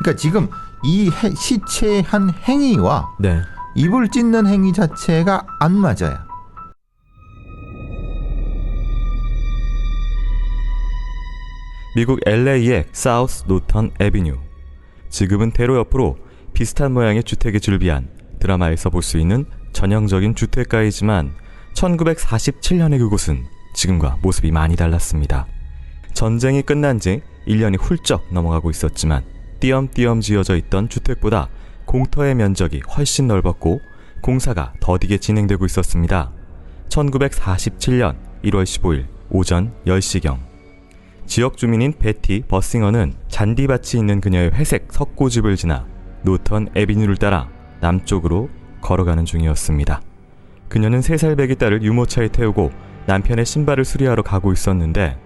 그러니까 지금 이 시체한 행위와 네. 입을 찢는 행위 자체가 안 맞아요. 미국 LA의 사우스 노턴 애비뉴. 지금은 대로 옆으로 비슷한 모양의 주택이 줄비한 드라마에서 볼 수 있는 전형적인 주택가이지만 1947년의 그곳은 지금과 모습이 많이 달랐습니다. 전쟁이 끝난 지 1년이 훌쩍 넘어가고 있었지만 띄엄띄엄 지어져 있던 주택보다 공터의 면적이 훨씬 넓었고 공사가 더디게 진행되고 있었습니다. 1947년 1월 15일 오전 10시경 지역 주민인 베티 버싱어는 잔디밭이 있는 그녀의 회색 석고집을 지나 노턴 애비뉴를 따라 남쪽으로 걸어가는 중이었습니다. 그녀는 3살 배기 딸을 유모차에 태우고 남편의 신발을 수리하러 가고 있었는데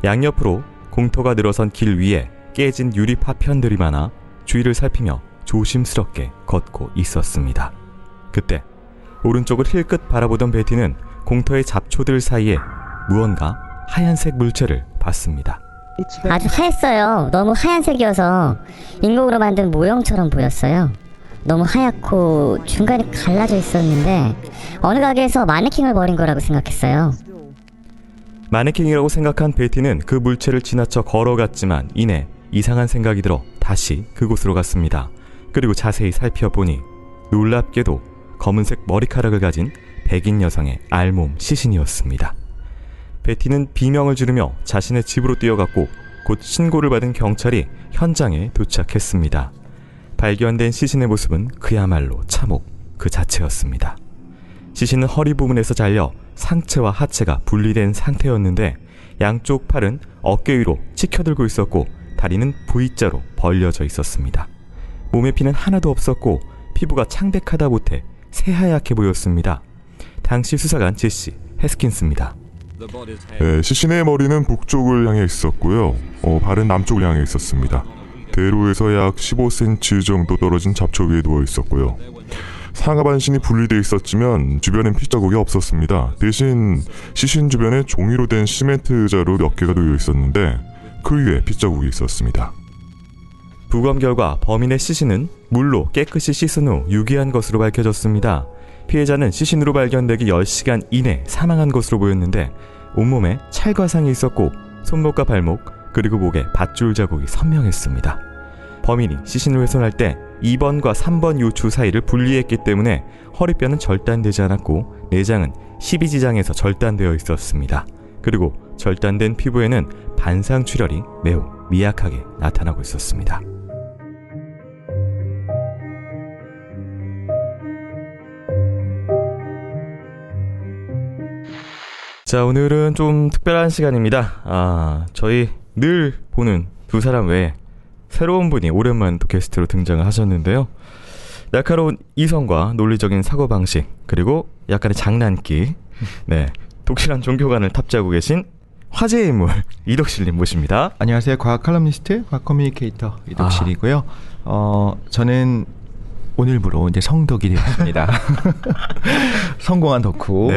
양옆으로 공터가 늘어선 길 위에 깨진 유리 파편들이 많아 주위를 살피며 조심스럽게 걷고 있었습니다. 그때 오른쪽을 힐끗 바라보던 베티는 공터의 잡초들 사이에 무언가 하얀색 물체를 봤습니다. 아주 하였어요. 너무 하얀색이어서 인공으로 만든 모형처럼 보였어요. 너무 하얗고 중간에 갈라져 있었는데 어느 가게에서 마네킹을 버린 거라고 생각했어요. 마네킹이라고 생각한 베티는 그 물체를 지나쳐 걸어갔지만 이내 이상한 생각이 들어 다시 그곳으로 갔습니다. 그리고 자세히 살펴보니 놀랍게도 검은색 머리카락을 가진 백인 여성의 알몸 시신이었습니다. 베티는 비명을 지르며 자신의 집으로 뛰어갔고 곧 신고를 받은 경찰이 현장에 도착했습니다. 발견된 시신의 모습은 그야말로 참혹 그 자체였습니다. 시신은 허리 부분에서 잘려 상체와 하체가 분리된 상태였는데 양쪽 팔은 어깨 위로 치켜들고 있었고 다리는 V자로 벌려져 있었습니다. 몸에 피는 하나도 없었고 피부가 창백하다 못해 새하얗게 보였습니다. 당시 수사관 제시 해스킨스입니다. 시신의 머리는 북쪽을 향해 있었고요. 발은 남쪽을 향해 있었습니다. 대로에서 약 15cm 정도 떨어진 잡초 위에 누워 있었고요. 상하 반신이 분리되어 있었지만 주변엔 핏자국이 없었습니다. 대신 시신 주변에 종이로 된 시멘트 자루 몇 개가 놓여 있었는데 그 위에 핏자국이 있었습니다. 부검 결과 범인의 시신은 물로 깨끗이 씻은 후 유기한 것으로 밝혀졌습니다. 피해자는 시신으로 발견되기 10시간 이내 사망한 것으로 보였는데 온몸에 찰과상이 있었고 손목과 발목 그리고 목에 밧줄 자국이 선명했습니다. 범인이 시신을 훼손할 때 2번과 3번 요추 사이를 분리했기 때문에 허리뼈는 절단되지 않았고 내장은 12지장에서 절단되어 있었습니다. 그리고 절단된 피부에는 반상 출혈이 매우 미약하게 나타나고 있었습니다. 자, 오늘은 좀 특별한 시간입니다. 저희 늘 보는 두 사람 외에 새로운 분이 오랜만에 또 게스트로 등장을 하셨는데요. 날카로운 이성과 논리적인 사고방식 그리고 약간의 장난기, 독실한 종교관을 탑재하고 계신 화제의 인물 이덕실님 모십니다. 안녕하세요. 과학 칼럼니스트, 과학 커뮤니케이터 이덕실이고요. 저는 오늘부로 이제 성덕이 되었습니다. 성공한 덕후.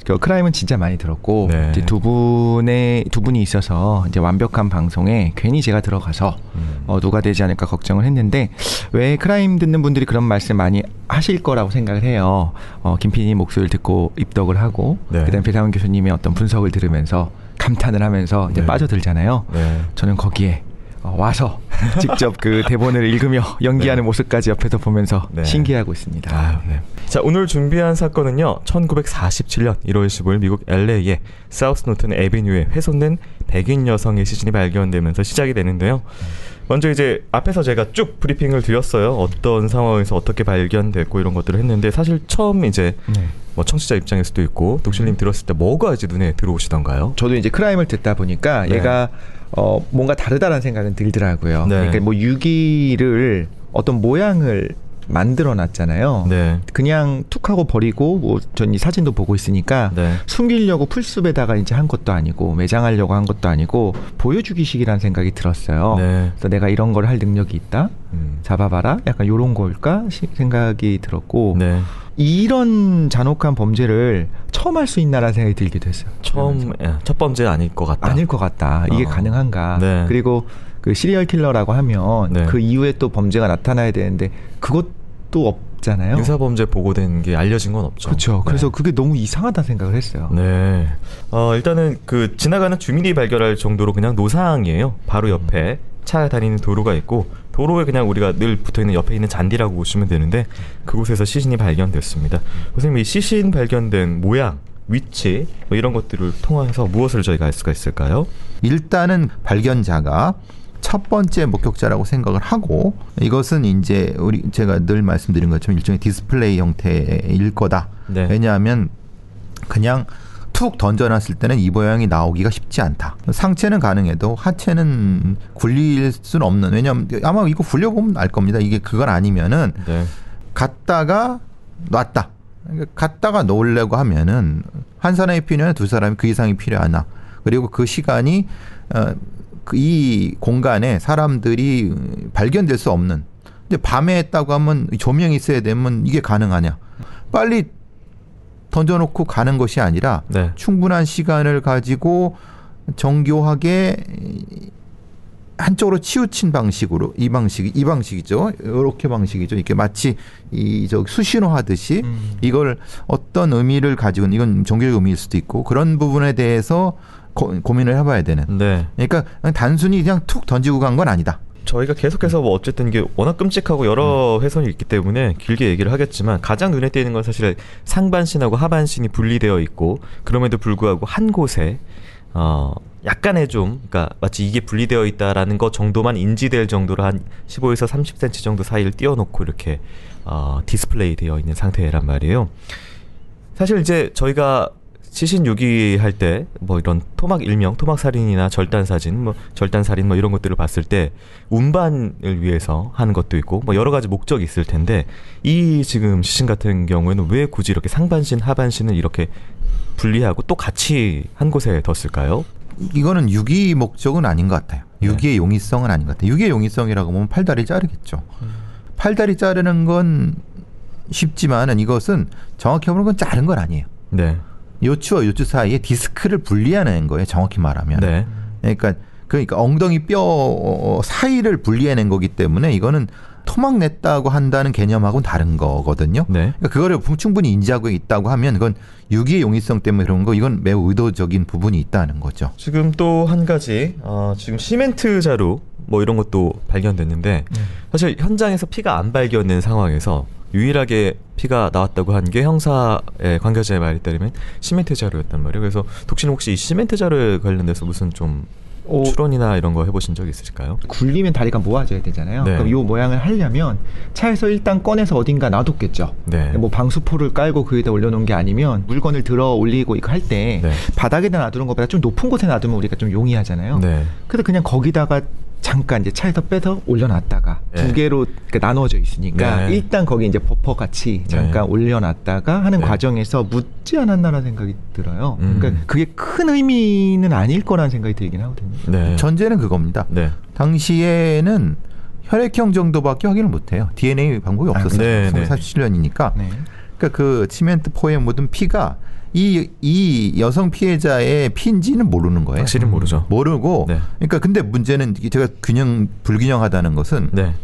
그 크라임은 진짜 많이 들었고 이제 두 분이 있어서 이제 완벽한 방송에 괜히 제가 들어가서 누가 되지 않을까 걱정을 했는데 왜 크라임 듣는 분들이 그런 말씀 많이 하실 거라고 생각을 해요. 김PD 목소리를 듣고 입덕을 하고 그다음 배상훈 교수님의 어떤 분석을 들으면서 감탄을 하면서 이제 빠져들잖아요. 저는 거기에 와서 직접 그 대본을 읽으며 연기하는 모습까지 옆에서 보면서 신기해하고 있습니다. 자, 오늘 준비한 사건은요 1947년 1월 15일 미국 LA의 사우스 노턴 애비뉴에 훼손된 백인 여성의 시신이 발견되면서 시작이 되는데요. 먼저 이제 앞에서 제가 쭉 브리핑을 드렸어요. 어떤 상황에서 어떻게 발견됐고 이런 것들을 했는데 사실 처음 이제 뭐 청취자 입장일 수도 있고 독실님 들었을 때 뭐가 이제 눈에 들어오시던가요? 저도 이제 크라임을 듣다 보니까 얘가 뭔가 다르다라는 생각은 들더라고요. 그러니까 뭐 유기를 어떤 모양을 만들어 놨잖아요. 그냥 툭 하고 버리고 뭐 전 이 사진도 보고 있으니까 숨기려고 풀숲에다가 이제 한 것도 아니고 매장하려고 한 것도 아니고 보여주기식이라는 생각이 들었어요. 그래서 내가 이런 걸 할 능력이 있다. 잡아봐라. 약간 요런 걸까 생각이 들었고 이런 잔혹한 범죄를 처음 할 수 있나라는 생각이 들기도 했어요. 첫 범죄는 아닐 것 같다. 아닐 것 같다. 이게 가능한가. 그리고 그 시리얼 킬러라고 하면 네. 그 이후에 또 범죄가 나타나야 되는데 그것도 없잖아요. 유사범죄 보고된 게 알려진 건 없죠. 그렇죠. 그래서 그게 너무 이상하다 생각을 했어요. 네. 일단은 그 지나가는 주민이 발견할 정도로 그냥 노상이에요. 바로 옆에 차 다니는 도로가 있고 도로에 그냥 우리가 늘 붙어있는 옆에 있는 잔디라고 보시면 되는데 그곳에서 시신이 발견됐습니다. 선생님, 이 시신 발견된 모양, 위치 뭐 이런 것들을 통해서 무엇을 저희가 알 수가 있을까요? 일단은 발견자가 첫 번째 목격자라고 생각을 하고 이것은 이제 제가 늘 말씀드린 것처럼 일종의 디스플레이 형태일 거다. 네. 왜냐하면 그냥 툭 던져놨을 때는 이 모양이 나오기가 쉽지 않다. 상체는 가능해도 하체는 굴릴 수는 없는. 왜냐하면 아마 이거 굴려보면 알 겁니다. 이게 그건 아니면은 네. 갔다가 놨다. 그러니까 갔다가 놓으려고 하면은 한 사람이 필요하나 두 사람이 그 이상이 필요하나. 그리고 그 시간이 이 공간에 사람들이 발견될 수 없는. 근데 밤에 했다고 하면 조명이 있어야 되면 이게 가능하냐? 빨리 던져놓고 가는 것이 아니라 네. 충분한 시간을 가지고 정교하게 한쪽으로 치우친 방식으로 이 방식이죠. 이렇게 방식이죠. 이렇게 마치 수신호 하듯이 이걸 어떤 의미를 가지고 이건 종교적 의미일 수도 있고 그런 부분에 대해서 고민을 해봐야 되는. 네. 그러니까 단순히 그냥 툭 던지고 간 건 아니다. 저희가 계속해서 뭐 어쨌든 이게 워낙 끔찍하고 여러 해선이 있기 때문에 길게 얘기를 하겠지만 가장 눈에 띄는 건 사실 상반신하고 하반신이 분리되어 있고 그럼에도 불구하고 한 곳에 약간의 좀 그러니까 마치 이게 분리되어 있다라는 것 정도만 인지될 정도로 한 15에서 30cm 정도 사이를 띄워놓고 이렇게 디스플레이 되어 있는 상태란 말이에요. 사실 이제 저희가 시신 유기할 때 뭐 이런 토막 일명, 토막 살인이나 절단 사진, 절단 살인 이런 것들을 봤을 때 운반을 위해서 하는 것도 있고 뭐 여러 가지 목적이 있을 텐데 이 지금 시신 같은 경우에는 왜 굳이 이렇게 상반신, 하반신을 이렇게 분리하고 또 같이 한 곳에 뒀을까요? 이거는 유기 목적은 아닌 것 같아요. 유기의 용이성은 아닌 것 같아요. 유기의 용이성이라고 보면 팔다리 자르겠죠. 팔다리 자르는 건 쉽지만은 이것은 정확히 보면 건 자른 건 아니에요. 네. 요추와 요추 사이에 디스크를 분리해낸 거예요. 정확히 말하면. 네. 그러니까 엉덩이 뼈 사이를 분리해낸 거기 때문에 이거는 토막 냈다고 한다는 개념하고는 다른 거거든요. 네. 그러니까 그거를 충분히 인지하고 있다고 하면 그건 유기의 용이성 때문에 그런 거 이건 매우 의도적인 부분이 있다는 거죠. 지금 또 한 가지 지금 시멘트 자루 뭐 이런 것도 발견됐는데 사실 현장에서 피가 안 발견된 상황에서 유일하게 피가 나왔다고 한 게 형사의 관계자의 말에 따르면 시멘트 자루였단 말이에요. 그래서 독신은 혹시 이 시멘트 자루에 관련돼서 무슨 좀 추론이나 이런 거 해보신 적 있으실까요? 굴리면 다리가 모아져야 되잖아요. 네. 그럼 이 모양을 하려면 차에서 일단 꺼내서 어딘가 놔뒀겠죠. 네. 뭐 방수포를 깔고 그 위에다 올려놓은 게 아니면 물건을 들어 올리고 이거 할 때 네. 바닥에다 놔두는 것보다 좀 높은 곳에 놔두면 우리가 좀 용이하잖아요. 네. 그래서 그냥 거기다가 잠깐 이제 차에서 빼서 올려놨다가 네. 두 개로 나눠져 있으니까 네. 일단 거기 이제 버퍼 같이 잠깐 올려놨다가 하는 과정에서 묻지 않았나라는 생각이 들어요. 그러니까 그게 큰 의미는 아닐 거라는 생각이 들긴 하거든요. 네. 전제는 그겁니다. 네. 당시에는 혈액형 정도밖에 확인을 못해요. DNA 방법이 없었어요. 네, 네. 47년이니까. 네. 그러니까 그 치멘트 포에 묻은 피가 이 여성 피해자의 피인지는 모르는 거예요. 확실히 모르죠. 모르고. 네. 그러니까 근데 문제는 제가 불균형하다는 것은 네.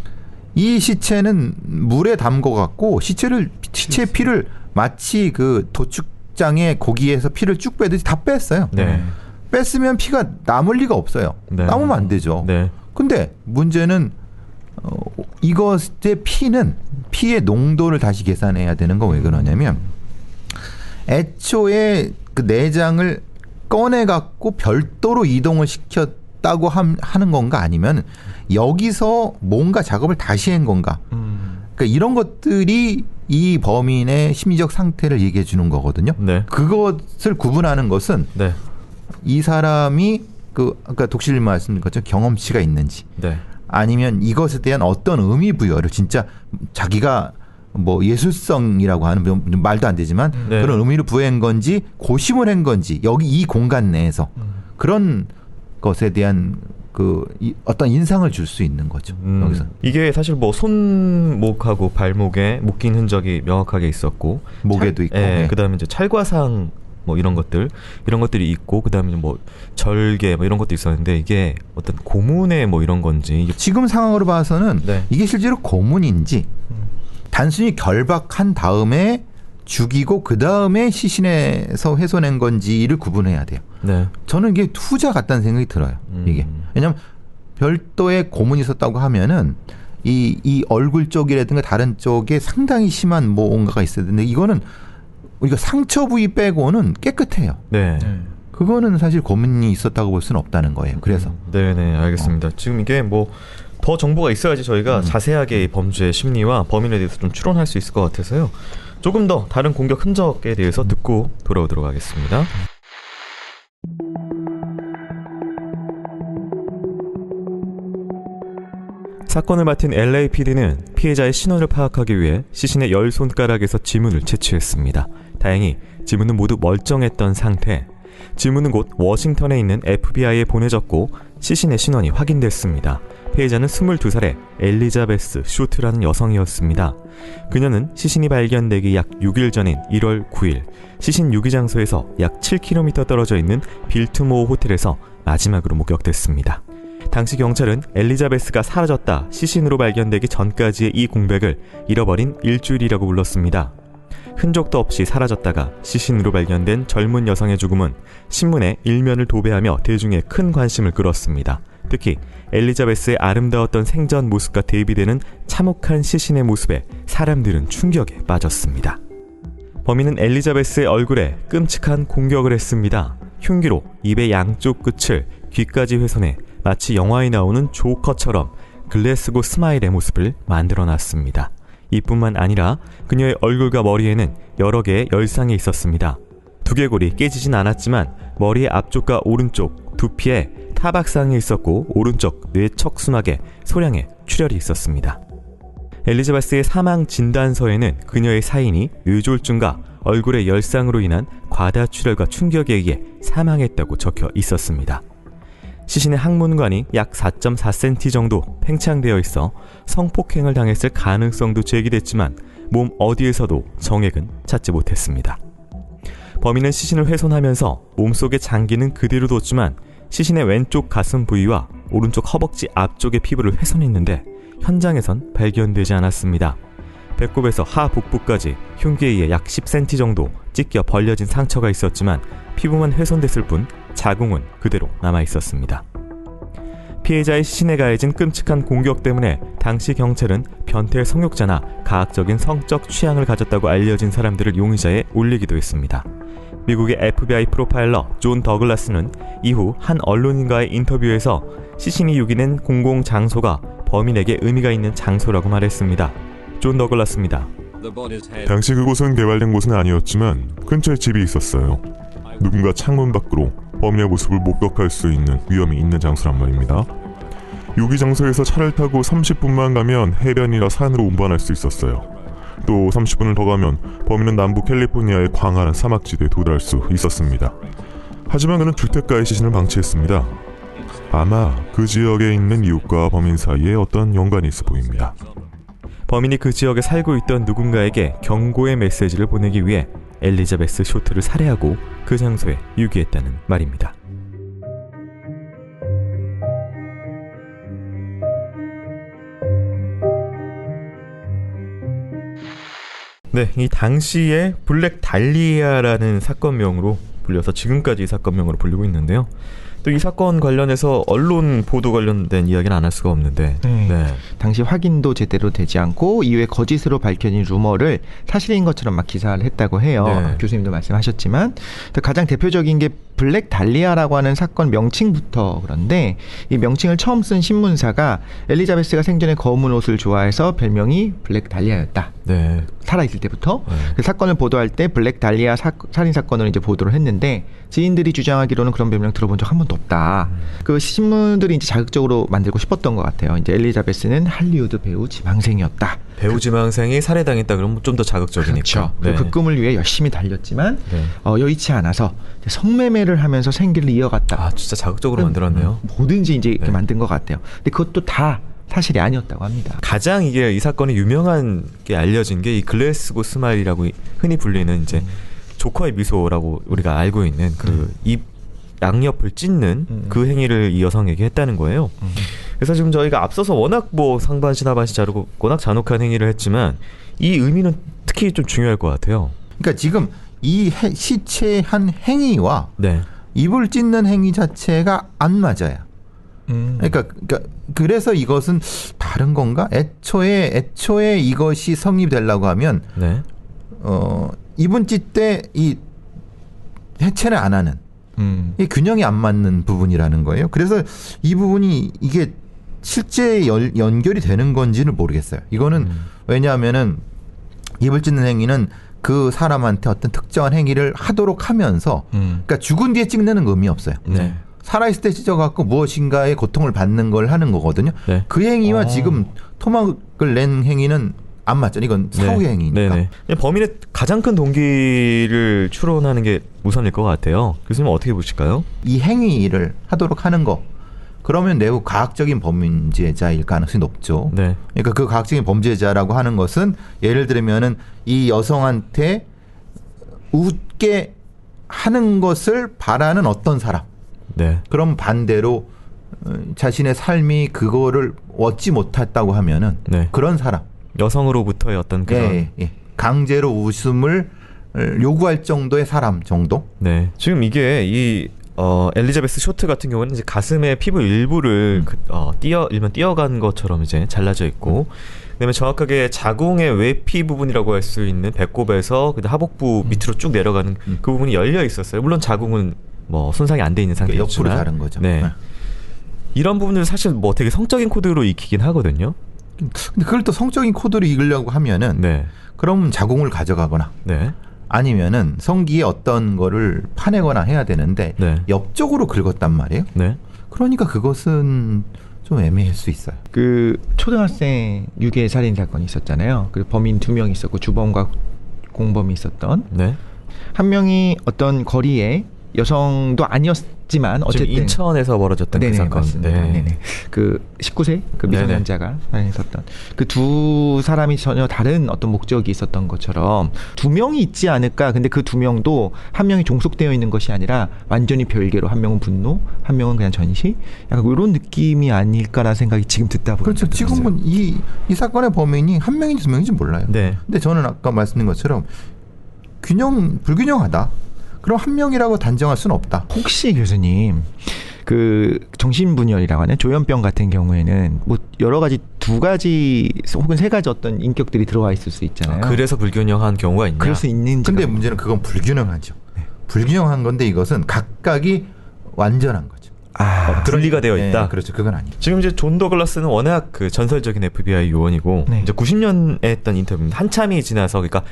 이 시체는 물에 담궈갖고 시체의 피를 마치 그 도축장의 고기에서 피를 쭉 빼듯이 다 뺐어요. 네. 뺐으면 피가 남을 리가 없어요. 네. 남으면 안 되죠. 네. 근데 문제는 이것의 피의 농도를 다시 계산해야 되는 건 왜 그러냐면 애초에 그 내장을 꺼내 갖고 별도로 이동을 시켰다고 하는 건가 아니면 여기서 뭔가 작업을 다시 한 건가? 그러니까 이런 것들이 이 범인의 심리적 상태를 얘기해 주는 거거든요. 네. 그것을 구분하는 것은 네. 이 사람이 아까 독실님 말씀드린 것처럼 경험치가 있는지 네. 아니면 이것에 대한 어떤 의미 부여를 진짜 자기가 뭐 예술성이라고 하는 말도 안 되지만 네. 그런 의미를 부여한 건지 고심을 한 건지 여기 이 공간 내에서 그런 것에 대한 어떤 인상을 줄 수 있는 거죠. 여기서 이게 사실 뭐 손목하고 발목에 묶인 흔적이 명확하게 있었고 목에도 있고 그다음에 이제 찰과상 뭐 이런 것들이 있고 그다음에 뭐 절개 뭐 이런 것도 있었는데 이게 어떤 고문의 뭐 이런 건지 지금 상황으로 봐서는 네. 이게 실제로 고문인지 단순히 결박한 다음에 죽이고 그 다음에 시신에서 훼손한 건지를 구분해야 돼요. 네. 저는 이게 후자 같다는 생각이 들어요. 이게 왜냐하면 별도의 고문이 있었다고 하면은 이 얼굴 쪽이라든가 다른 쪽에 상당히 심한 뭔가가 있어야 되는데 이거는 이거 상처 부위 빼고는 깨끗해요. 네. 그거는 사실 고문이 있었다고 볼 수는 없다는 거예요. 그래서 네네 알겠습니다. 지금 이게 뭐 더 정보가 있어야지 저희가 자세하게 이 범죄의 심리와 범인에 대해서 좀 추론할 수 있을 것 같아서요. 조금 더 다른 공격 흔적에 대해서 듣고 돌아오도록 하겠습니다. 사건을 맡은 LAPD는 피해자의 신원을 파악하기 위해 시신의 10손가락에서 지문을 채취했습니다. 다행히 지문은 모두 멀쩡했던 상태. 지문은 곧 워싱턴에 있는 FBI에 보내졌고 시신의 신원이 확인됐습니다. 피해자는 22살의 엘리자베스 쇼트라는 여성이었습니다. 그녀는 시신이 발견되기 약 6일 전인 1월 9일 시신 유기 장소에서 약 7km 떨어져 있는 빌트모어 호텔에서 마지막으로 목격됐습니다. 당시 경찰은 엘리자베스가 사라졌다 시신으로 발견되기 전까지의 이 공백을 잃어버린 일주일이라고 불렀습니다. 흔적도 없이 사라졌다가 시신으로 발견된 젊은 여성의 죽음은 신문의 일면을 도배하며 대중의 큰 관심을 끌었습니다. 특히 엘리자베스의 아름다웠던 생전 모습과 대비되는 참혹한 시신의 모습에 사람들은 충격에 빠졌습니다. 범인은 엘리자베스의 얼굴에 끔찍한 공격을 했습니다. 흉기로 입의 양쪽 끝을 귀까지 훼손해 마치 영화에 나오는 조커처럼 글래스고 스마일의 모습을 만들어놨습니다. 이뿐만 아니라 그녀의 얼굴과 머리에는 여러 개의 열상이 있었습니다. 두개골이 깨지진 않았지만 머리의 앞쪽과 오른쪽, 두피에 타박상이 있었고 오른쪽 뇌척수막에 소량의 출혈이 있었습니다. 엘리자베스의 사망 진단서에는 그녀의 사인이 뇌졸중과 얼굴의 열상으로 인한 과다출혈과 충격에 의해 사망했다고 적혀 있었습니다. 시신의 항문관이 약 4.4cm 정도 팽창되어 있어 성폭행을 당했을 가능성도 제기됐지만 몸 어디에서도 정액은 찾지 못했습니다. 범인은 시신을 훼손하면서 몸속의 장기는 그대로 뒀지만 시신의 왼쪽 가슴 부위와 오른쪽 허벅지 앞쪽의 피부를 훼손했는데 현장에선 발견되지 않았습니다. 배꼽에서 하복부까지 흉기에 의해 약 10cm 정도 찢겨 벌려진 상처가 있었지만 피부만 훼손됐을 뿐 자궁은 그대로 남아있었습니다. 피해자의 시신에 가해진 끔찍한 공격 때문에 당시 경찰은 변태 성욕자나 가학적인 성적 취향을 가졌다고 알려진 사람들을 용의자에 올리기도 했습니다. 미국의 FBI 프로파일러 존 더글라스는 이후 한 언론인과의 인터뷰에서 시신이 유기된 공공 장소가 범인에게 의미가 있는 장소라고 말했습니다. 존 더글라스입니다. 당시 그곳은 개발된 곳은 아니었지만 근처에 집이 있었어요. 누군가 창문 밖으로 범인의 모습을 목격할 수 있는 위험이 있는 장소란 말입니다. 유기 장소에서 차를 타고 30분만 가면 해변이나 산으로 운반할 수 있었어요. 또 30분을 더 가면 범인은 남부 캘리포니아의 광활한 사막지대에 도달할 수 있었습니다. 하지만 그는 주택가의 시신을 방치했습니다. 아마 그 지역에 있는 이웃과 범인 사이에 어떤 연관이 있어 보입니다. 범인이 그 지역에 살고 있던 누군가에게 경고의 메시지를 보내기 위해 엘리자베스 쇼트를 살해하고 그 장소에 유기했다는 말입니다. 네, 이 당시에 블랙 달리아라는 사건명으로 불려서 지금까지 이 사건명으로 불리고 있는데요. 또 이 사건 관련해서 언론 보도 관련된 이야기는 안 할 수가 없는데 네. 당시 확인도 제대로 되지 않고 이후에 거짓으로 밝혀진 루머를 사실인 것처럼 막 기사를 했다고 해요. 네. 교수님도 말씀하셨지만 가장 대표적인 게 블랙 달리아라고 하는 사건 명칭부터 그런데 이 명칭을 처음 쓴 신문사가 엘리자베스가 생전에 검은 옷을 좋아해서 별명이 블랙 달리아였다. 네. 살아있을 때부터 네. 그 사건을 보도할 때 블랙 달리아 살인 사건을 이제 보도를 했는데 지인들이 주장하기로는 그런 별명 들어본 적 한 번도 없다. 그 신문들이 이제 자극적으로 만들고 싶었던 것 같아요. 이제 엘리자베스는 할리우드 배우 지망생이었다. 배우 지망생이 살해당했다 그러면 좀 더 자극적이니까. 그렇죠. 네. 그 꿈을 위해 열심히 달렸지만 네. 여의치 않아서 성매매를 하면서 생계를 이어갔다. 아 진짜 자극적으로 만들었네요. 뭐든지 이제 이렇게 네. 만든 것 같아요. 근데 그것도 다 사실이 아니었다고 합니다. 가장 이게 이 사건이 유명한 게 알려진 게 이 글래스고 스마일이라고 흔히 불리는 이제 조커의 미소라고 우리가 알고 있는 그 입 양옆을 찢는 그 행위를 이 여성에게 했다는 거예요. 그래서 지금 저희가 앞서서 워낙 뭐 상반신 하반신 자르고 워낙 잔혹한 행위를 했지만 이 의미는 특히 좀 중요할 것 같아요. 그러니까 지금 이 시체의 한 행위와 네. 입을 찢는 행위 자체가 안 맞아요. 그러니까 그래서 이것은 다른 건가? 애초에 이것이 성립되려고 하면 네. 입은 찢때 이 해체를 안 하는 이 균형이 안 맞는 부분이라는 거예요. 그래서 이 부분이 이게 실제 연결이 되는 건지는 모르겠어요. 이거는 왜냐하면은 입을 찢는 행위는 그 사람한테 어떤 특정한 행위를 하도록 하면서 그러니까 죽은 뒤에 찍는 의미 없어요. 네. 살아있을 때 찢어갖고 무엇인가의 고통을 받는 걸 하는 거거든요. 네. 그 행위와 지금 토막을 낸 행위는 안 맞죠. 이건 사후의 행위니까. 네네. 범인의 가장 큰 동기를 추론하는 게 우선일 것 같아요. 교수님 어떻게 보실까요? 이 행위를 하도록 하는 거 그러면 매우 과학적인 범죄자일 가능성이 높죠. 네. 그러니까 그 과학적인 범죄자라고 하는 것은 예를 들면은 이 여성한테 웃게 하는 것을 바라는 어떤 사람. 네. 그럼 반대로 자신의 삶이 그거를 얻지 못했다고 하면은 네. 그런 사람. 여성으로부터의 어떤 그런 강제로 웃음을 요구할 정도의 사람 정도. 네. 지금 이게 이 엘리자베스 쇼트 같은 경우는 이제 가슴의 피부 일부를 일면 띄어간 것처럼 이제 잘라져 있고, 그다음에 정확하게 자궁의 외피 부분이라고 할 수 있는 배꼽에서 하복부 밑으로 쭉 내려가는 그 부분이 열려 있었어요. 물론 자궁은 뭐 손상이 안 돼 있는 상태였지만 옆으로 자른 거죠. 네. 이런 부분들 사실 뭐 되게 성적인 코드로 익히긴 하거든요. 근데 그걸 또 성적인 코드로 읽으려고 하면은 네. 그럼 자궁을 가져가거나 네. 아니면은 성기에 어떤 거를 파내거나 해야 되는데 네. 옆쪽으로 긁었단 말이에요. 네. 그러니까 그것은 좀 애매할 수 있어요. 그 초등학생 유괴 살인 사건이 있었잖아요. 그 범인 2명 있었고 주범과 공범이 있었던. 네. 한 명이 어떤 거리에 여성도 아니었지만 어쨌든 인천에서 벌어졌던 네네, 그 사건. 맞습니다. 네. 네네. 그 19세 그 미성년자가 살인했었던 그 두 사람이 전혀 다른 어떤 목적이 있었던 것처럼 두 명이 있지 않을까. 근데 그 두 명도 한 명이 종속되어 있는 것이 아니라 완전히 별개로 한 명은 분노, 한 명은 그냥 전시. 약간 이런 느낌이 아닐까라는 생각이 지금 듣다 보니까 그렇죠. 지금은 이 사건의 범인이 한 명인지 두 명인지 몰라요. 네. 근데 저는 아까 말씀드린 것처럼 불균형하다. 그럼 한 명이라고 단정할 수는 없다. 혹시 교수님 그 정신분열이라고 하는 조현병 같은 경우에는 뭐 여러 가지 2가지 혹은 3가지 어떤 인격들이 들어와 있을 수 있잖아요. 그래서 불균형한 경우가 있냐? 그럴 수 있는지. 근데 문제는 그건 불균형하죠. 불균형한 건데 이것은 각각이 완전한 거죠. 분리가 되어 있다. 네, 그렇죠. 그건 아니죠. 지금 이제 존 더글라스는 워낙 그 전설적인 FBI 요원이고 네. 이제 90년에 했던 인터뷰입니다. 한참이 지나서 그러니까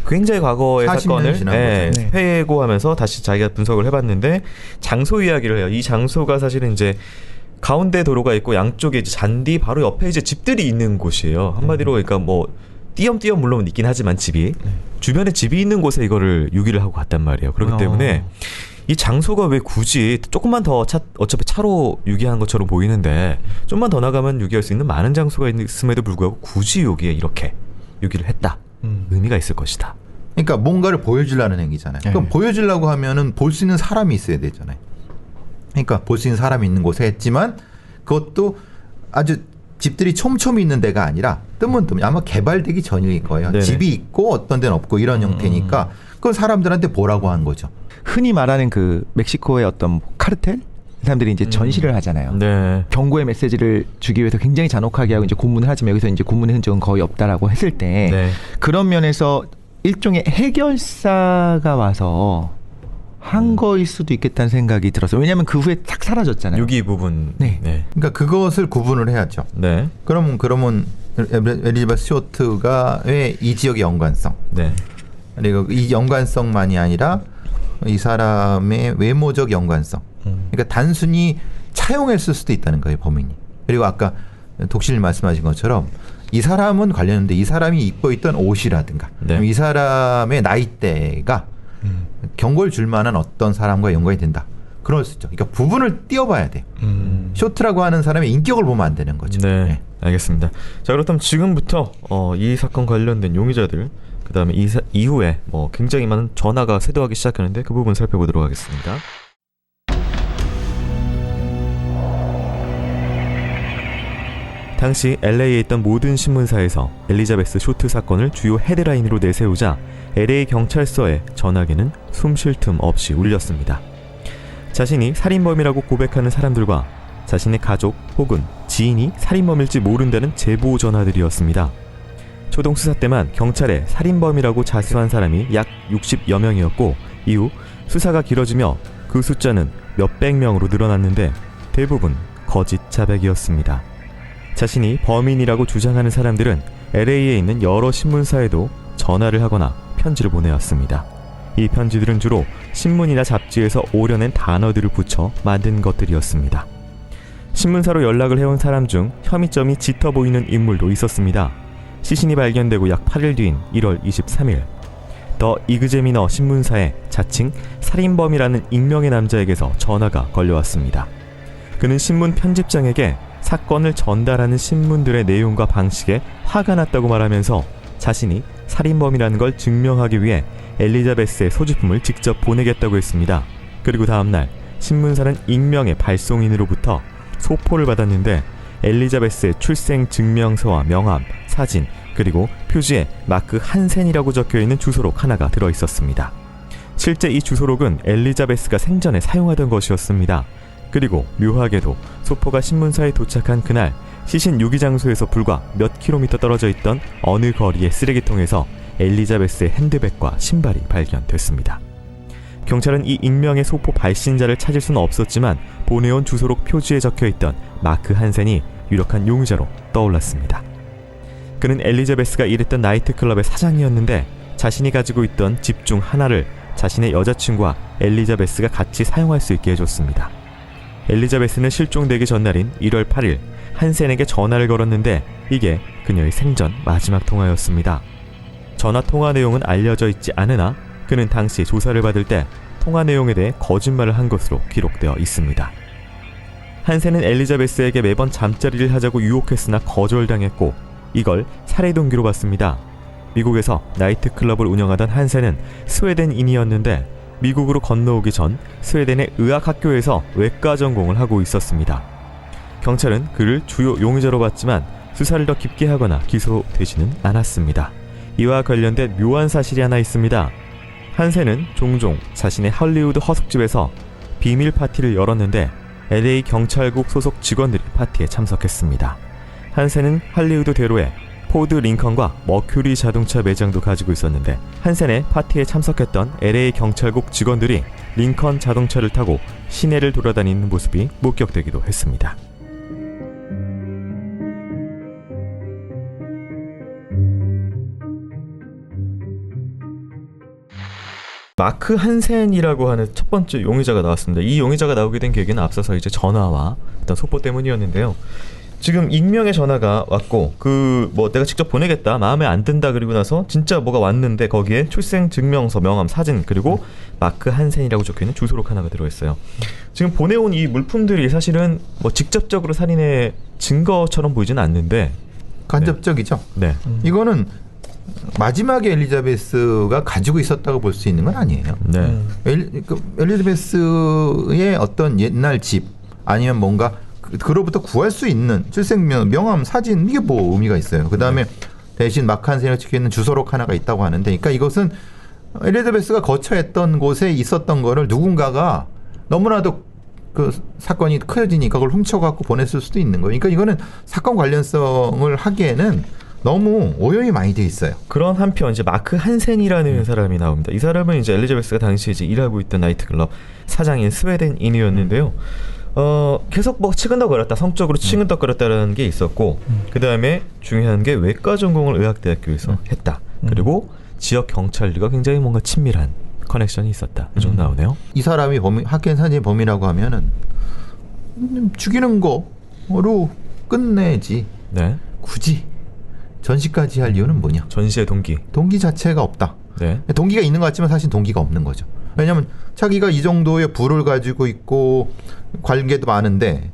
굉장히 과거의 40년 사건을 지난 거죠. 네. 회고하면서 다시 자기가 분석을 해봤는데 장소 이야기를 해요. 이 장소가 사실은 이제 가운데 도로가 있고 양쪽에 이제 잔디 바로 옆에 이제 집들이 있는 곳이에요. 한마디로 그러니까 뭐 띄엄띄엄 물론 있긴 하지만 집이 주변에 집이 있는 곳에 이거를 유기를 하고 갔단 말이에요. 그렇기 때문에 이 장소가 왜 굳이 조금만 더 어차피 차로 유기한 것처럼 보이는데 좀만 더 나가면 유기할 수 있는 많은 장소가 있음에도 불구하고 굳이 여기에 이렇게 유기를 했다. 의미가 있을 것이다. 그러니까 뭔가를 보여주려는 행위잖아요. 그럼 보여주려고 하면은 볼 수 있는 사람이 있어야 되잖아요. 그러니까 볼 수 있는 사람이 있는 곳에 했지만 그것도 아주 집들이 촘촘히 있는 데가 아니라 뜨문뜨문 아마 개발되기 전일 거예요. 네네. 집이 있고 어떤 데는 없고 이런 형태니까 그건 사람들한테 보라고 한 거죠. 흔히 말하는 그 멕시코의 어떤 카르텔 사람들이 이제 전시를 하잖아요. 네. 경고의 메시지를 주기 위해서 굉장히 잔혹하게 하고 이제 고문을 하지만 여기서 이제 고문의 흔적은 거의 없다라고 했을 때 네. 그런 면에서 일종의 해결사가 와서 한 거일 수도 있겠다는 생각이 들었어요. 왜냐하면 그 후에 탁 사라졌잖아요. 유기 부분. 네. 네. 그러니까 그것을 구분을 해야죠. 네. 그러면 엘리자베스 쇼트가 왜 이 지역의 연관성 네. 그리고 이 연관성만이 아니라 이 사람의 외모적 연관성. 그러니까 단순히 차용했을 수도 있다는 거예요, 범인이. 그리고 아까 독실님 말씀하신 것처럼 이 사람은 관련인데 이 사람이 입고 있던 옷이라든가 네. 이 사람의 나이대가 경고를 줄 만한 어떤 사람과 연관이 된다. 그럴 수 있죠. 그러니까 부분을 띄워봐야 돼요. 쇼트라고 하는 사람의 인격을 보면 안 되는 거죠. 네. 네. 알겠습니다. 자, 그렇다면 지금부터 이 사건 관련된 용의자들 그다음에 이후에 굉장히 많은 전화가 쇄도하기 시작하는데 그 부분 살펴보도록 하겠습니다. 당시 LA에 있던 모든 신문사에서 엘리자베스 쇼트 사건을 주요 헤드라인으로 내세우자 LA 경찰서의 전화기는 숨 쉴 틈 없이 울렸습니다. 자신이 살인범이라고 고백하는 사람들과 자신의 가족 혹은 지인이 살인범일지 모른다는 제보 전화들이었습니다. 초동 수사 때만 경찰에 살인범이라고 자수한 사람이 약 60여 명이었고 이후 수사가 길어지며 그 숫자는 몇백 명으로 늘어났는데 대부분 거짓 자백이었습니다. 자신이 범인이라고 주장하는 사람들은 LA에 있는 여러 신문사에도 전화를 하거나 편지를 보내왔습니다. 이 편지들은 주로 신문이나 잡지에서 오려낸 단어들을 붙여 만든 것들이었습니다. 신문사로 연락을 해온 사람 중 혐의점이 짙어 보이는 인물도 있었습니다. 시신이 발견되고 약 8일 뒤인 1월 23일 더 이그제미너 신문사에 자칭 살인범이라는 익명의 남자에게서 전화가 걸려왔습니다. 그는 신문 편집장에게 사건을 전달하는 신문들의 내용과 방식에 화가 났다고 말하면서 자신이 살인범이라는 걸 증명하기 위해 엘리자베스의 소지품을 직접 보내겠다고 했습니다. 그리고 다음날 신문사는 익명의 발송인으로부터 소포를 받았는데 엘리자베스의 출생 증명서와 명함, 사진, 그리고 표지에 마크 한센이라고 적혀있는 주소록 하나가 들어있었습니다. 실제 이 주소록은 엘리자베스가 생전에 사용하던 것이었습니다. 그리고 묘하게도 소포가 신문사에 도착한 그날 시신 유기 장소에서 불과 몇 킬로미터 떨어져 있던 어느 거리의 쓰레기통에서 엘리자베스의 핸드백과 신발이 발견됐습니다. 경찰은 이 익명의 소포 발신자를 찾을 수는 없었지만 보내온 주소록 표지에 적혀있던 마크 한센이 유력한 용의자로 떠올랐습니다. 그는 엘리자베스가 일했던 나이트클럽의 사장이었는데 자신이 가지고 있던 집 중 하나를 자신의 여자친구와 엘리자베스가 같이 사용할 수 있게 해줬습니다. 엘리자베스는 실종되기 전날인 1월 8일 한센에게 전화를 걸었는데 이게 그녀의 생전 마지막 통화였습니다. 전화 통화 내용은 알려져 있지 않으나 그는 당시 조사를 받을 때 통화 내용에 대해 거짓말을 한 것으로 기록되어 있습니다. 한센은 엘리자베스에게 매번 잠자리를 하자고 유혹했으나 거절당했고 이걸 살해 동기로 봤습니다. 미국에서 나이트클럽을 운영하던 한센은 스웨덴인이었는데 미국으로 건너오기 전 스웨덴의 의학학교에서 외과 전공을 하고 있었습니다. 경찰은 그를 주요 용의자로 봤지만 수사를 더 깊게 하거나 기소되지는 않았습니다. 이와 관련된 묘한 사실이 하나 있습니다. 한센은 종종 자신의 할리우드 허숙집에서 비밀 파티를 열었는데 LA 경찰국 소속 직원들이 파티에 참석했습니다. 한센은 할리우드 대로에 포드 링컨과 머큐리 자동차 매장도 가지고 있었는데 한센의 파티에 참석했던 LA 경찰국 직원들이 링컨 자동차를 타고 시내를 돌아다니는 모습이 목격되기도 했습니다. 마크 한센이라고 하는 첫 번째 용의자가 나왔습니다. 이 용의자가 나오게 된 계기는 앞서서 이제 전화와 어떤 소포 때문이었는데요. 지금 익명의 전화가 왔고 내가 직접 보내겠다 마음에 안 든다 그리고 나서 진짜 뭐가 왔는데 거기에 출생 증명서, 명함, 사진 그리고 마크 한센이라고 적혀있는 주소록 하나가 들어있어요. 지금 보내온 이 물품들이 사실은 직접적으로 살인의 증거처럼 보이지는 않는데 간접적이죠. 네. 이거는 마지막에 엘리자베스가 가지고 있었다고 볼 수 있는 건 아니에요. 네. 엘리자베스의 어떤 옛날 집 아니면 뭔가 그로부터 구할 수 있는 출생명, 명함, 사진 이게 뭐 의미가 있어요. 그 다음에 대신 마크 한센이 적혀있는 주소록 하나가 있다고 하는데 그러니까 이것은 엘리자베스가 거처했던 곳에 있었던 거를 누군가가 너무나도 그 사건이 커지니까 그걸 훔쳐갖고 보냈을 수도 있는 거예요. 그러니까 이거는 사건 관련성을 하기에는 너무 오염이 많이 돼 있어요. 그런 한편 이제 마크 한센이라는 사람이 나옵니다. 이 사람은 이제 엘리자베스가 당시 이제 일하고 있던 나이트클럽 사장인 스웨덴인이었는데요. 계속 치근덕거렸다, 성적으로 치근덕거렸다라는 게 있었고, 그 다음에 중요한 게 외과 전공을 의학대학교에서 했다. 그리고 지역 경찰들과 굉장히 뭔가 친밀한 커넥션이 있었다. 이 정도 나오네요. 이 사람이 학연 산지의 범이라고 하면은 죽이는 거로 끝내지. 네. 굳이 전시까지 할 이유는 뭐냐? 전시의 동기. 동기 자체가 없다. 네. 동기가 있는 것 같지만 사실 동기가 없는 거죠. 왜냐하면 자기가 이 정도의 부를 가지고 있고 관계도 많은데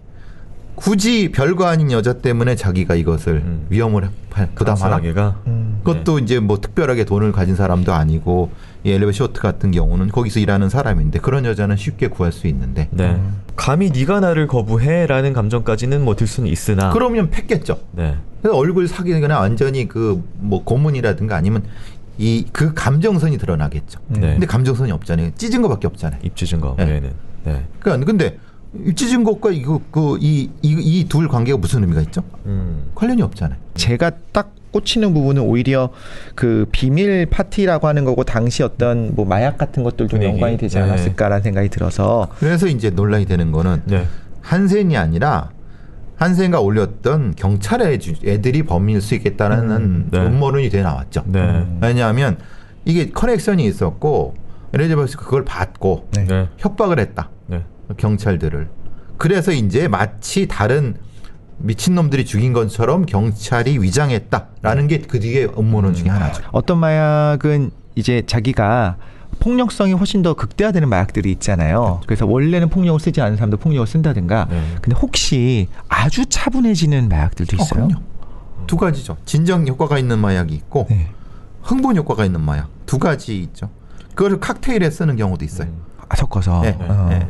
굳이 별거 아닌 여자 때문에 자기가 이것을 위험을 부담하나? 그것도 이제 뭐 특별하게 돈을 가진 사람도 아니고 이 엘리베 쇼트 같은 경우는 거기서 일하는 사람인데 그런 여자는 쉽게 구할 수 있는데 네. 감히 네가 나를 거부해라는 감정까지는 뭐 들 수는 있으나 그러면 팼겠죠. 네. 그래서 얼굴 사귀거나 완전히 그 뭐 고문이라든가 아니면 그 감정선이 드러나겠죠. 네. 근데 감정선이 없잖아요. 찢은 거밖에 없잖아요. 입 찢은 거 네. 외에는. 네. 그러니까 근데 입 찢은 것과 이 둘 관계가 무슨 의미가 있죠? 관련이 없잖아요. 제가 딱 꽂히는 부분은 오히려 그 비밀 파티라고 하는 거고 당시 어떤 뭐 마약 같은 것들도 분위기. 연관이 되지 네. 않았을까라는 생각이 들어서 그래서 이제 논란이 되는 거는 네. 한센이 아니라 한센가 올렸던 경찰의 애들이 범인일 수 있겠다는 네. 음모론이 돼 나왔죠. 네. 왜냐하면 이게 커넥션이 있었고 엘리자베스가 그걸 받고 네. 네. 협박을 했다. 네. 경찰들을. 그래서 이제 마치 다른 미친놈들이 죽인 것처럼 경찰이 위장했다라는 게 그 뒤에 음모론 중에 하나죠. 어떤 마약은 이제 자기가 폭력성이 훨씬 더 극대화되는 마약들이 있잖아요. 그래서 원래는 폭력을 쓰지 않는 사람도 폭력을 쓴다든가. 네. 근데 혹시 아주 차분해지는 마약들도 있어요? 그럼요. 두 가지죠. 진정 효과가 있는 마약이 있고 네. 흥분 효과가 있는 마약 두 가지 있죠. 그거를 칵테일에 쓰는 경우도 있어요. 섞어서. 네. 네.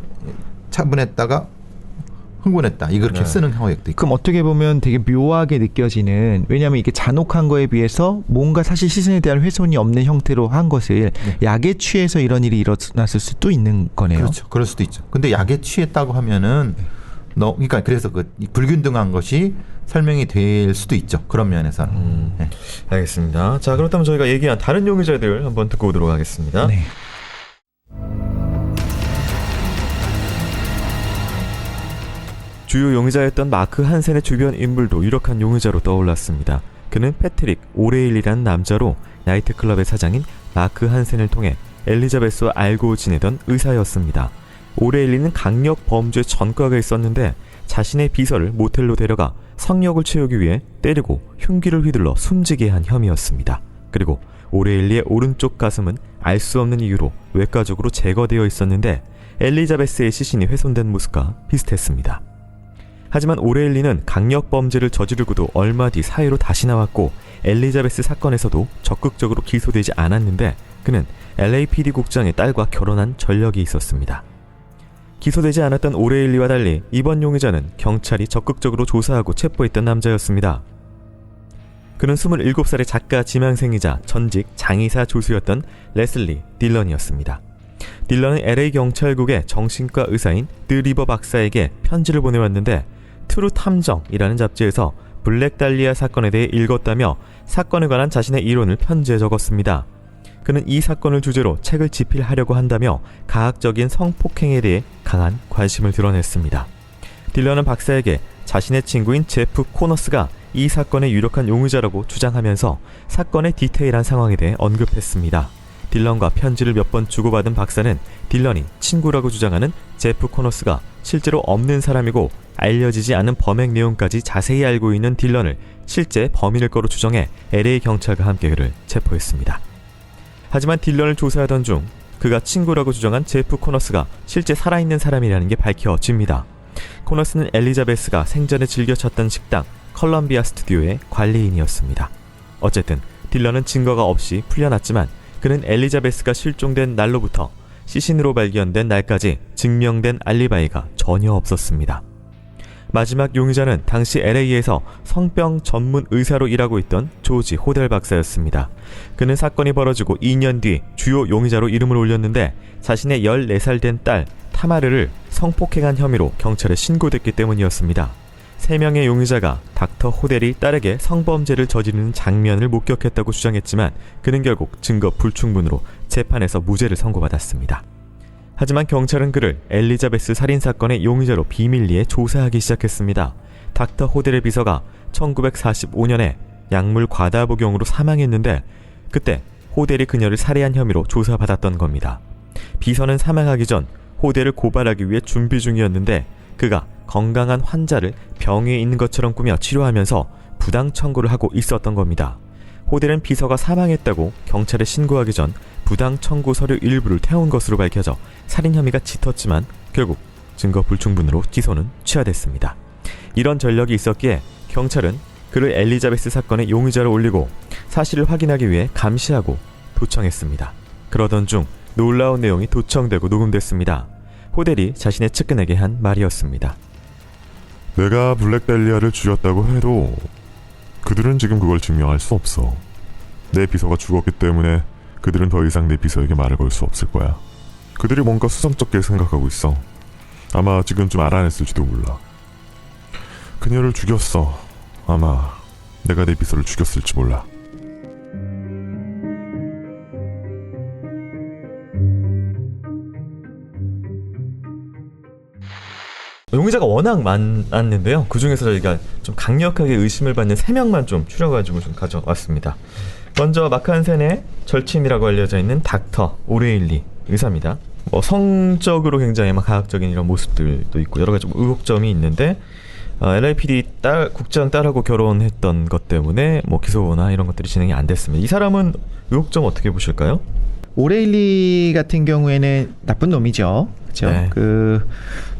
차분했다가 흥분했다. 이렇게 네. 쓰는 경우도 있고. 그럼 어떻게 보면 되게 묘하게 느껴지는, 왜냐하면 이게 잔혹한 거에 비해서 뭔가 사실 시선에 대한 훼손이 없는 형태로 한 것을 약에 취해서 이런 일이 일어났을 수도 있는 거네요. 그렇죠. 그럴 수도 있죠. 근데 약에 취했다고 하면은 그러니까 그래서 그 불균등한 것이 설명이 될 수도 있죠. 그런 면에서는. 네. 알겠습니다. 자, 그렇다면 저희가 얘기한 다른 용의자들 한번 듣고 오도록 하겠습니다. 네. 주요 용의자였던 마크 한센의 주변 인물도 유력한 용의자로 떠올랐습니다. 그는 패트릭 오레일리라는 남자로 나이트클럽의 사장인 마크 한센을 통해 엘리자베스와 알고 지내던 의사였습니다. 오레일리는 강력 범죄 전과가 있었는데 자신의 비서를 모텔로 데려가 성욕을 채우기 위해 때리고 흉기를 휘둘러 숨지게 한 혐의였습니다. 그리고 오레일리의 오른쪽 가슴은 알 수 없는 이유로 외과적으로 제거되어 있었는데 엘리자베스의 시신이 훼손된 모습과 비슷했습니다. 하지만 오레일리는 강력 범죄를 저지르고도 얼마 뒤 사회로 다시 나왔고 엘리자베스 사건에서도 적극적으로 기소되지 않았는데 그는 LAPD 국장의 딸과 결혼한 전력이 있었습니다. 기소되지 않았던 오레일리와 달리 이번 용의자는 경찰이 적극적으로 조사하고 체포했던 남자였습니다. 그는 27살의 작가 지망생이자 전직 장의사 조수였던 레슬리 딜런이었습니다. 딜런은 LA 경찰국의 정신과 의사인 드리버 박사에게 편지를 보내왔는데 트루 탐정이라는 잡지에서 블랙 달리아 사건에 대해 읽었다며 사건에 관한 자신의 이론을 편지에 적었습니다. 그는 이 사건을 주제로 책을 집필하려고 한다며 가학적인 성폭행에 대해 강한 관심을 드러냈습니다. 딜런은 박사에게 자신의 친구인 제프 코너스가 이 사건의 유력한 용의자라고 주장하면서 사건의 디테일한 상황에 대해 언급했습니다. 딜런과 편지를 몇 번 주고받은 박사는 딜런이 친구라고 주장하는 제프 코너스가 실제로 없는 사람이고 알려지지 않은 범행 내용까지 자세히 알고 있는 딜런을 실제 범인일 거로 추정해 LA 경찰과 함께 그를 체포했습니다. 하지만 딜런을 조사하던 중 그가 친구라고 주장한 제프 코너스가 실제 살아있는 사람이라는 게 밝혀집니다. 코너스는 엘리자베스가 생전에 즐겨 찾던 식당 컬럼비아 스튜디오의 관리인이었습니다. 어쨌든 딜런은 증거가 없이 풀려났지만 그는 엘리자베스가 실종된 날로부터 시신으로 발견된 날까지 증명된 알리바이가 전혀 없었습니다. 마지막 용의자는 당시 LA에서 성병 전문 의사로 일하고 있던 조지 호델 박사였습니다. 그는 사건이 벌어지고 2년 뒤 주요 용의자로 이름을 올렸는데 자신의 14살 된 딸 타마르를 성폭행한 혐의로 경찰에 신고됐기 때문이었습니다. 3명의 용의자가 닥터 호델이 딸에게 성범죄를 저지르는 장면을 목격했다고 주장했지만 그는 결국 증거 불충분으로 재판에서 무죄를 선고받았습니다. 하지만 경찰은 그를 엘리자베스 살인사건의 용의자로 비밀리에 조사하기 시작했습니다. 닥터 호델의 비서가 1945년에 약물 과다 복용으로 사망했는데 그때 호델이 그녀를 살해한 혐의로 조사받았던 겁니다. 비서는 사망하기 전 호델을 고발하기 위해 준비 중이었는데 그가 건강한 환자를 병에 있는 것처럼 꾸며 치료하면서 부당 청구를 하고 있었던 겁니다. 호델은 비서가 사망했다고 경찰에 신고하기 전 부당 청구 서류 일부를 태운 것으로 밝혀져 살인 혐의가 짙었지만 결국 증거 불충분으로 기소는 취하됐습니다. 이런 전력이 있었기에 경찰은 그를 엘리자베스 사건의 용의자로 올리고 사실을 확인하기 위해 감시하고 도청했습니다. 그러던 중 놀라운 내용이 도청되고 녹음됐습니다. 호델이 자신의 측근에게 한 말이었습니다. 내가 블랙달리아를 죽였다고 해도 그들은 지금 그걸 증명할 수 없어. 내 비서가 죽었기 때문에 그들은 더 이상 내 비서에게 말을 걸 수 없을 거야. 그들이 뭔가 수상쩍게 생각하고 있어. 아마 지금쯤 알아냈을지도 몰라. 그녀를 죽였어. 아마 내가 내 비서를 죽였을지 몰라. 용의자가 워낙 많았는데요. 그 중에서 저희가 좀 강력하게 의심을 받는 3명만 좀 추려가지고 좀 가져왔습니다. 먼저 마크한센의 절친이라고 알려져 있는 닥터 오레일리 의사입니다. 뭐 성적으로 굉장히 막 가학적인 이런 모습들도 있고 여러 가지 의혹점이 있는데 LAPD 국장 딸하고 결혼했던 것 때문에 뭐 기소나 이런 것들이 진행이 안 됐습니다. 이 사람은 의혹점 어떻게 보실까요? 오레일리 같은 경우에는 나쁜 놈이죠. 그렇죠? 네. 그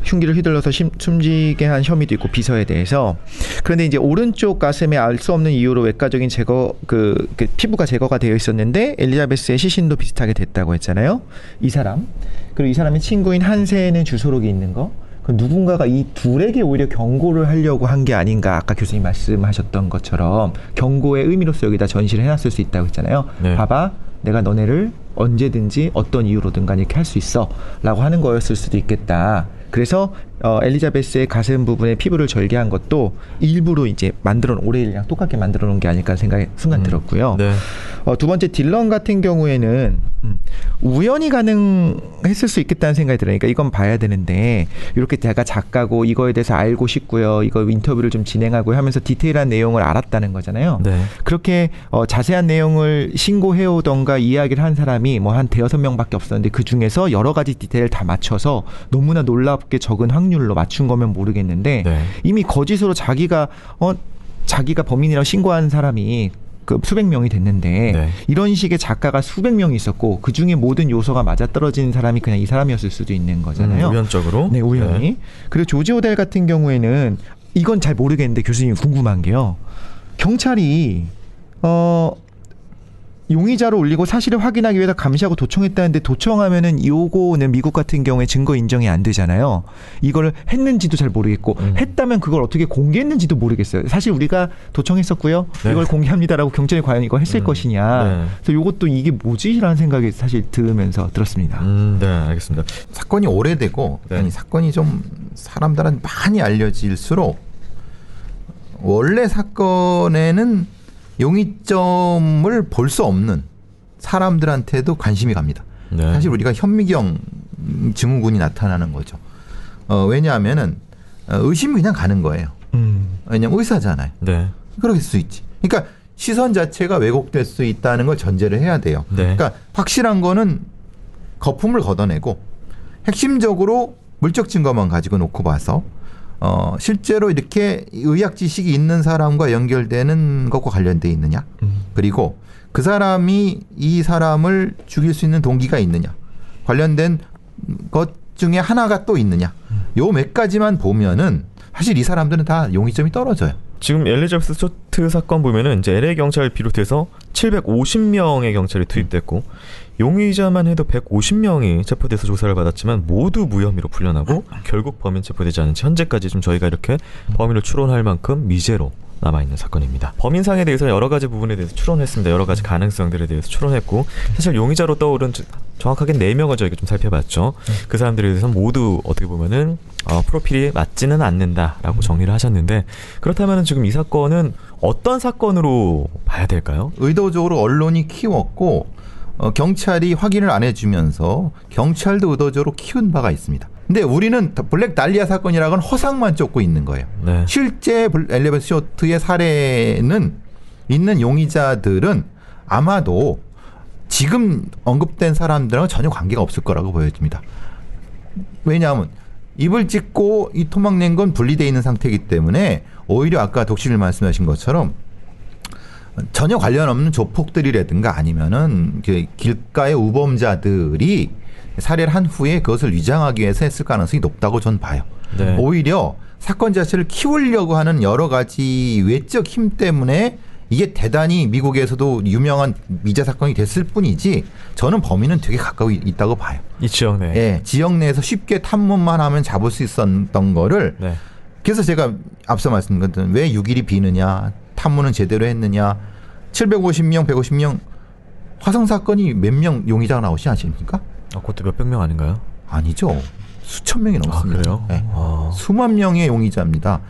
흉기를 휘둘러서 숨지게 한 혐의도 있고 비서에 대해서. 그런데 이제 오른쪽 가슴에 알 수 없는 이유로 외과적인 제거 그 피부가 제거가 되어 있었는데 엘리자베스의 시신도 비슷하게 됐다고 했잖아요. 이 사람. 그리고 이 사람의 친구인 한센은 주소록이 있는 거. 누군가가 이 둘에게 오히려 경고를 하려고 한 게 아닌가. 아까 교수님 말씀하셨던 것처럼 경고의 의미로서 여기다 전시를 해놨을 수 있다고 했잖아요. 네. 봐봐, 내가 너네를 언제든지 어떤 이유로든 간에 이렇게 할 수 있어 라고 하는 거였을 수도 있겠다. 그래서 엘리자베스의 가슴 부분에 피부를 절개한 것도 일부러 이제 만들어 놓은, 오레일리랑 똑같게 만들어 놓은 게 아닐까 생각이 순간 들었고요. 네. 두 번째 딜런 같은 경우에는 우연히 가능했을 수 있겠다는 생각이 들어요. 그러니까 이건 봐야 되는데 이렇게 제가 작가고 이거에 대해서 알고 싶고요. 이거 인터뷰를 좀 진행하고 하면서 디테일한 내용을 알았다는 거잖아요. 네. 그렇게 자세한 내용을 신고해오던가 이야기를 한 사람이 뭐 한 대여섯 명밖에 없었는데 그 중에서 여러 가지 디테일을 다 맞춰서 너무나 놀랍게 적은 확률로 맞춘 거면 모르겠는데 네. 이미 거짓으로 자기가 범인이라고 신고한 사람이 그 수백 명이 됐는데 네. 이런 식의 작가가 수백 명이 있었고 그 중에 모든 요소가 맞아떨어진 사람이 그냥 이 사람이었을 수도 있는 거잖아요. 우연적으로. 네, 우연히. 네. 그리고 조지 오델 같은 경우에는 이건 잘 모르겠는데 교수님 궁금한 게요. 경찰이 용의자로 올리고 사실을 확인하기 위해서 감시하고 도청했다는데 도청하면은 요거는 미국 같은 경우에 증거 인정이 안 되잖아요. 이걸 했는지도 잘 모르겠고 했다면 그걸 어떻게 공개했는지도 모르겠어요. 사실 우리가 도청했었고요. 네. 이걸 공개합니다라고 경찰이 과연 이거 했을 것이냐. 네. 그래서 요것도 이게 뭐지라는 생각이 사실 들으면서 들었습니다. 네, 알겠습니다. 사건이 오래되고 네. 아니, 사건이 좀 사람들한테 많이 알려질수록 원래 사건에는 용의점을 볼 수 없는 사람들한테도 관심이 갑니다. 네. 사실 우리가 현미경 증후군이 나타나는 거죠. 왜냐하면은 의심이 그냥 가는 거예요. 왜냐하면 의사잖아요. 네. 그럴 수 있지. 그러니까 시선 자체가 왜곡될 수 있다는 걸 전제를 해야 돼요. 네. 그러니까 확실한 거는 거품을 걷어내고 핵심적으로 물적 증거만 가지고 놓고 봐서 실제로 이렇게 의학 지식이 있는 사람과 연결되는 것과 관련돼 있느냐, 그리고 그 사람이 이 사람을 죽일 수 있는 동기가 있느냐, 관련된 것 중에 하나가 또 있느냐, 요 몇 가지만 보면은 사실 이 사람들은 다 용의점이 떨어져요. 지금 엘리자베스 스초트 사건 보면은 이제 LA 경찰을 비롯해서 750명의 경찰이 투입됐고 용의자만 해도 150명이 체포돼서 조사를 받았지만 모두 무혐의로 풀려나고 결국 범인 체포되지 않은 채 현재까지 좀 저희가 이렇게 범인을 추론할 만큼 미제로 남아있는 사건입니다. 범인상에 대해서 여러 가지 부분에 대해서 추론했습니다. 여러 가지 가능성들에 대해서 추론했고 사실 용의자로 떠오른 정확하게 4명을 저희가 좀 살펴봤죠. 그 사람들에 대해서 모두 어떻게 보면은 프로필이 맞지는 않는다라고 정리를 하셨는데 그렇다면 지금 이 사건은 어떤 사건으로 봐야 될까요? 의도적으로 언론이 키웠고 경찰이 확인을 안 해주면서 경찰도 의도적으로 키운 바가 있습니다. 근데 우리는 블랙 달리아 사건이라고는 허상만 쫓고 있는 거예요. 네. 실제 엘리자베스 스초트의 사례는 있는 용의자들은 아마도 지금 언급된 사람들하고 전혀 관계가 없을 거라고 보여집니다. 왜냐하면 입을 찢고 이 토막 낸 건 분리되어 있는 상태이기 때문에 오히려 아까 독실님 말씀하신 것처럼 전혀 관련 없는 조폭들이라든가 아니면은 길가의 우범자들이 살해를 한 후에 그것을 위장하기 위해서 했을 가능성이 높다고 전 봐요. 네. 오히려 사건 자체를 키우려고 하는 여러 가지 외적 힘 때문에 이게 대단히 미국에서도 유명한 미제 사건이 됐을 뿐이지 저는 범인은 되게 가까이 있다고 봐요. 이 지역 내. 예, 지역 내에서 쉽게 탐문만 하면 잡을 수 있었던 거를 네. 그래서 제가 앞서 말씀드린 왜 6일이 비느냐, 탐문은 제대로 했느냐, 750명, 150명 화성 사건이 몇 명 용의자가 나오시지 않습니까? 그것도 몇백 명 아닌가요? 아니죠. 수천 명이 넘습니다. 그래요? 네. 아. 수만 명의 용의자입니다.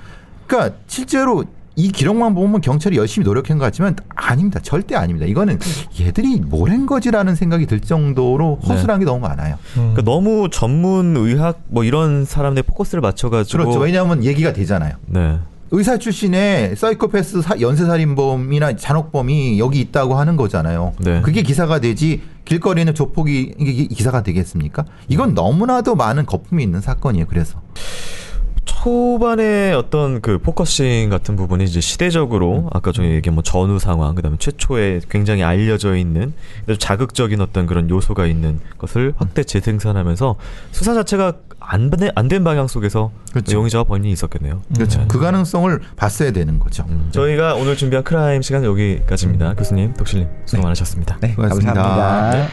그러니까 실제로 이 기록만 보면 경찰이 열심히 노력한 것 같지만 아닙니다. 절대 아닙니다. 이거는 얘들이 뭘 한 거지라는 생각이 들 정도로 허술한 게 너무 많아요. 그러니까 너무 전문 의학 뭐 이런 사람들 포커스를 맞춰가지고. 그렇죠. 왜냐하면 얘기가 되잖아요. 네. 의사 출신의 사이코패스 연쇄살인범이나 잔혹범이 여기 있다고 하는 거잖아요. 네. 그게 기사가 되지 길거리는 조폭이 이게 기사가 되겠습니까? 이건 너무나도 많은 거품이 있는 사건이에요. 그래서. 초반에 어떤 그 포커싱 같은 부분이 이제 시대적으로 아까 저희 얘기한 뭐 전후 상황 그다음에 최초에 굉장히 알려져 있는 자극적인 어떤 그런 요소가 있는 것을 확대 재생산하면서 수사 자체가 안 된 방향 속에서 그렇죠. 용의자와 범인이 있었겠네요. 그렇죠. 그 가능성을 봤어야 되는 거죠. 저희가 오늘 준비한 크라임 시간 여기까지입니다. 교수님, 독실님 수고 많으셨습니다. 네, 고맙습니다. 감사합니다. 네.